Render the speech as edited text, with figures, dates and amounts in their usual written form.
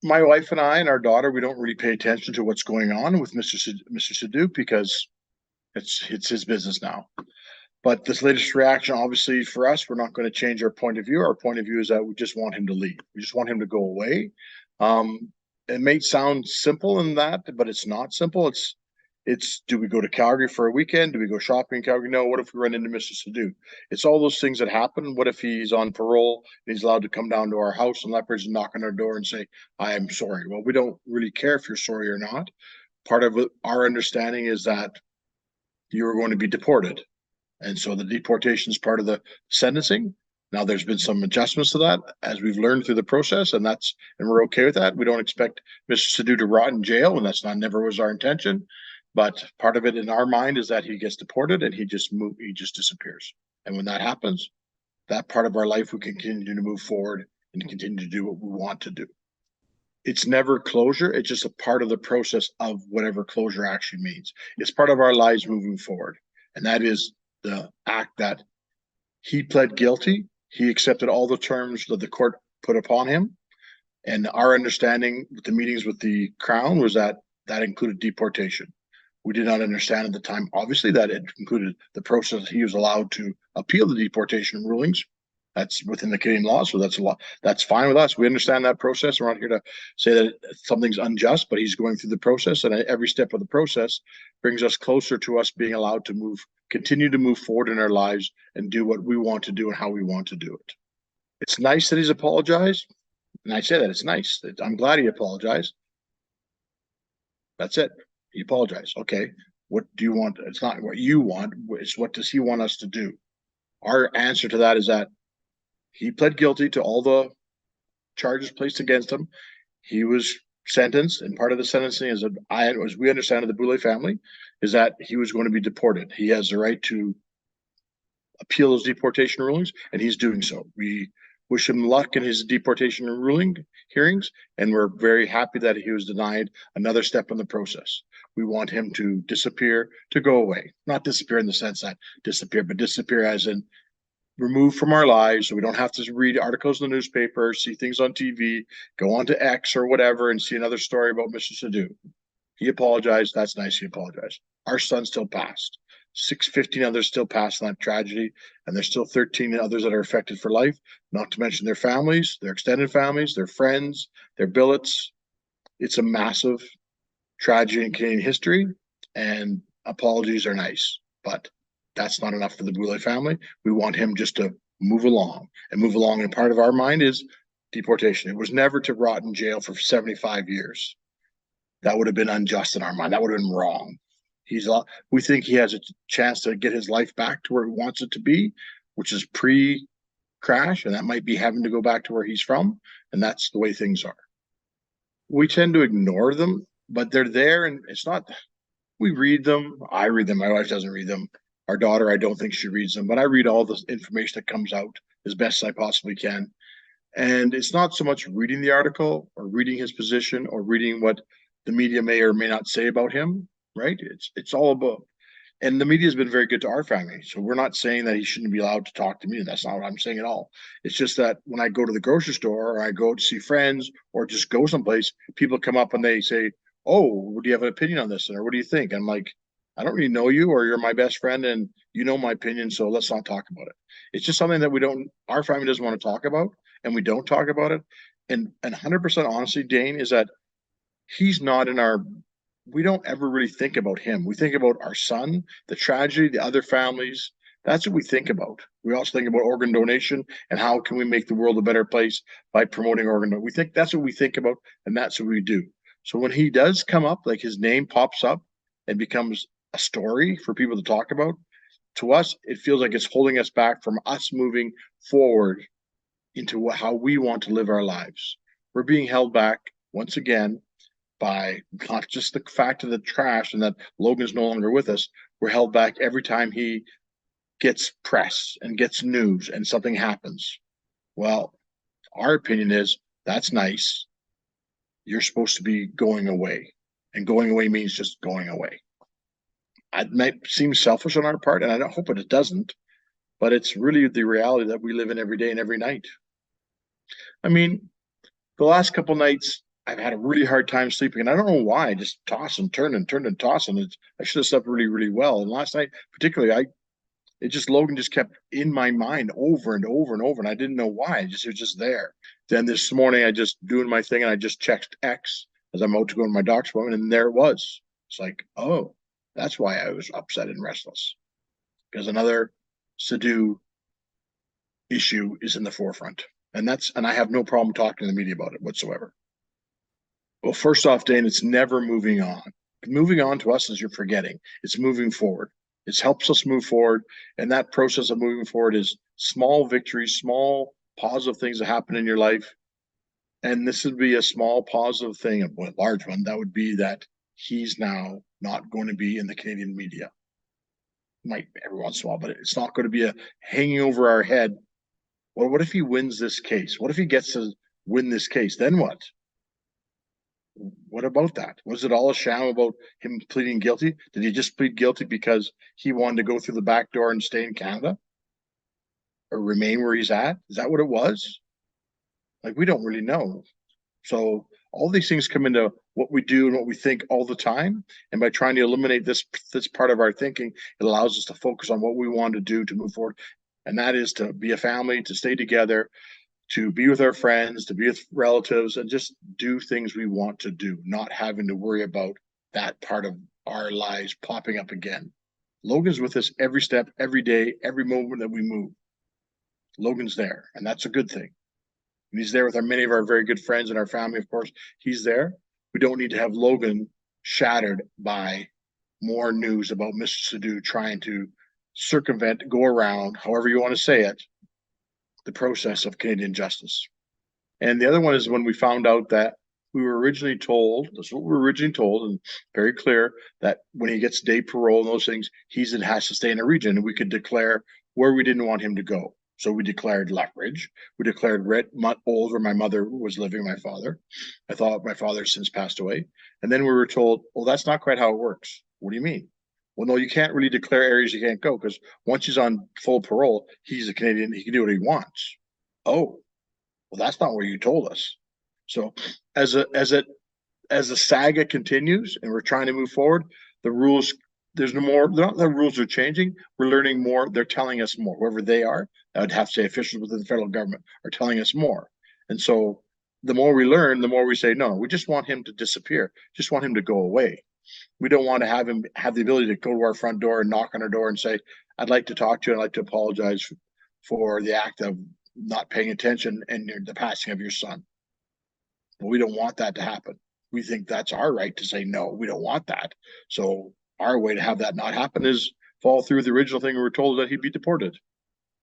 my wife and I and our daughter, we don't really pay attention to what's going on with Mr. Sidhu because it's his business now. But this latest reaction, obviously, for us, we're not going to change our point of view. Our point of view is that we just want him to leave. We just want him to go away. It may sound simple in that, but it's not simple. It's do we go to Calgary for a weekend? Do we go shopping in Calgary? No. What if we run into Mr. Sidhu? It's all those things that happen. What if he's on parole and he's allowed to come down to our house and Leopards and knock on our door and say, I am sorry? Well, we don't really care if you're sorry or not. Part of our understanding is that you are going to be deported. And so the deportation is part of the sentencing. Now there's been some adjustments to that as we've learned through the process, and we're okay with that. We don't expect Mr. Sidhu to rot in jail, and never was our intention. But part of it in our mind is that he gets deported and he just disappears. And when that happens, that part of our life we can continue to move forward and continue to do what we want to do. It's never closure. It's just a part of the process of whatever closure actually means. It's part of our lives moving forward. And that is the act that he pled guilty. He accepted all the terms that the court put upon him. And our understanding with the meetings with the Crown was that included deportation. We did not understand at the time, obviously, that it included the process he was allowed to appeal the deportation rulings. That's within the Canadian law, so that's fine with us. We understand that process. We're not here to say that something's unjust, but he's going through the process, and every step of the process brings us closer to us being allowed to continue to move forward in our lives and do what we want to do and how we want to do it. It's nice that he's apologized, and I say that it's nice. I'm glad he apologized. That's it. He apologized. Okay, what do you want? It's not what you want. It's what does he want us to do? Our answer to that is that he pled guilty to all the charges placed against him. He was sentenced, and part of the sentencing is that as we understand it, the Boulet family, is that he was going to be deported. He has the right to appeal those deportation rulings, and he's doing so. We wish him luck in his deportation ruling hearings, and we're very happy that he was denied another step in the process. We want him to disappear, to go away. Not disappear in the sense that disappear, but disappear as in removed from our lives, so we don't have to read articles in the newspaper, see things on TV, go on to X or whatever and see another story about Mr. Sidhu. He apologized. That's nice. He apologized. Our son still passed. 15 others still passed in that tragedy, and there's still 13 others that are affected for life, not to mention their families, their extended families, their friends, their billets. It's a massive tragedy in Canadian history, and apologies are nice, but that's not enough for the Boulet family. We want him just to move along. And part of our mind is deportation. It was never to rot in jail for 75 years. That would have been unjust in our mind. That would have been wrong. We think he has a chance to get his life back to where he wants it to be, which is pre-crash, and that might be having to go back to where he's from, and that's the way things are. We tend to ignore them, but they're there, and it's not. We read them. I read them. My wife doesn't read them. Our daughter, I don't think she reads them, but I read all the information that comes out as best as I possibly can. And it's not so much reading the article or reading his position or reading what the media may or may not say about him, right? It's all about, and the media has been very good to our family. So we're not saying that he shouldn't be allowed to talk to me. That's not what I'm saying at all. It's just that when I go to the grocery store or I go to see friends or just go someplace, people come up and they say, oh, do you have an opinion on this? Or what do you think? I'm like, I don't really know you, or you're my best friend and you know my opinion, so let's not talk about it. It's just something that our family doesn't want to talk about, and we don't talk about it. And 100% honesty, Dane, is that he's not we don't ever really think about him. We think about our son, the tragedy, the other families. That's what we think about. We also think about organ donation and how can we make the world a better place by promoting organ donation. We think that's what we think about, and that's what we do. So when he does come up, like his name pops up and becomes a story for people to talk about, to us, it feels like it's holding us back from us moving forward into how we want to live our lives. We're being held back once again by not just the fact of the trash and that Logan's no longer with us. We're held back every time he gets press and gets news and something happens. Well, our opinion is that's nice. You're supposed to be going away, and going away means just going away. It might seem selfish on our part, and I don't hope it doesn't, but it's really the reality that we live in every day and every night. I mean, the last couple nights, I've had a really hard time sleeping, and I don't know why. I just toss and turn and turn and toss, and I should have slept really, really well. And last night, particularly, Logan just kept in my mind over and over and over, and I didn't know why. It was just there. Then this morning, I just doing my thing, and I just checked X as I'm out to go to my doctor's appointment, and there it was. It's like, oh, that's why I was upset and restless, because another Sidhu issue is in the forefront, and I have no problem talking to the media about it whatsoever. Well, first off, Dane, it's never moving on. Moving on to us is you're forgetting. It's moving forward. It helps us move forward. And that process of moving forward is small victories, small positive things that happen in your life. And this would be a small positive thing, a large one. That would be that he's now not going to be in the Canadian media. Might every once in a while, but it's not going to be a hanging over our head. Well, what if he wins this case? What if he gets to win this case? Then what? What about that? Was it all a sham about him pleading guilty? Did he just plead guilty because he wanted to go through the back door and stay in Canada or remain where he's at? Is that what it was? Like, we don't really know. So all these things come into what we do and what we think all the time. And by trying to eliminate this part of our thinking, it allows us to focus on what we want to do to move forward. And that is to be a family, to stay together, to be with our friends, to be with relatives, and just do things we want to do, not having to worry about that part of our lives popping up again. Logan's with us every step, every day, every moment that we move. Logan's there, and that's a good thing. And he's there with many of our very good friends and our family, of course. He's there. We don't need to have Logan shattered by more news about Mr. Sidhu trying to circumvent, go around, however you want to say it, the process of Canadian justice. And the other one is when we found out that we were originally told, that's what we were originally told, and very clear, that when he gets day parole and those things, it has to stay in a region, and we could declare where we didn't want him to go. So we declared Lethbridge. We declared Red Old, where my mother was living, my father. I thought my father since passed away. And then we were told, well, that's not quite how it works. What do you mean? Well, no, you can't really declare areas you can't go, because once he's on full parole, he's a Canadian. He can do what he wants. Oh, well, that's not what you told us. So as the saga continues and we're trying to move forward, the rules, there's no more, not the rules are changing. We're learning more. They're telling us more. Whoever they are, I would have to say officials within the federal government are telling us more. And so the more we learn, the more we say, no, we just want him to disappear. Just want him to go away. We don't want to have him have the ability to go to our front door and knock on our door and say, I'd like to talk to you. I'd like to apologize for the act of not paying attention and the passing of your son. But we don't want that to happen. We think that's our right to say, no, we don't want that. So our way to have that not happen is follow through the original thing we were told, that he'd be deported.